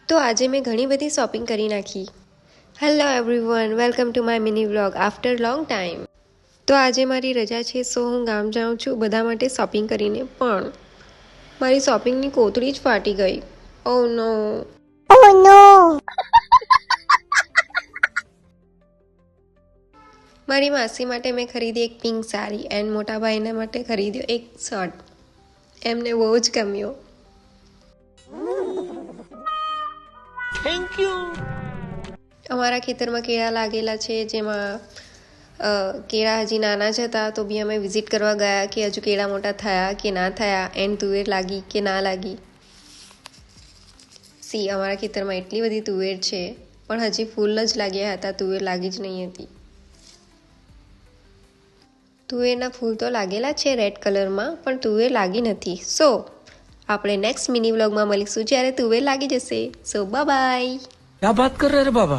તો આજે મેં ઘણી બધી શોપિંગ કરી નાખી. Hello everyone, welcome to my mini vlog after long time. તો આજે મારી રજા છે, સો હું ગામ જાઉં છું બધા માટે શોપિંગ કરીને. પણ મારી શોપિંગની કોથળી જ ફાટી ગઈ. ઓહ નો. મારી માસી માટે મેં ખરીદી એક પિંક સાડી એન્ડ મોટા ભાઈના માટે ખરીદ્યો એક શર્ટ. એમને બહુ જ ગમ્યો. Thank you. અમારા ખેતરમાં કેળા લાગેલા છે, જેમાં કેળા હજી નાના જ હતા તો બી અમે વિઝિટ કરવા ગયા કે હજુ કેળા મોટા થયા કે ના થયા, એન્ડ તુવેર લાગી કે ના લાગી. અમારા ખેતરમાં એટલી બધી તુવેર છે પણ હજી ફૂલ જ લાગ્યા હતા, તુવેર લાગી જ નહીં હતી. તુવેરના ફૂલ તો લાગેલા છે રેડ કલરમાં, પણ તુવેર લાગી નથી. સો આપણે નેક્સ્ટ મિની વ્લોગમાં મળીશું જ્યારે તુવેર લાગી જશે. So bye bye. क्या बात कर रहे हैं रे बाबा.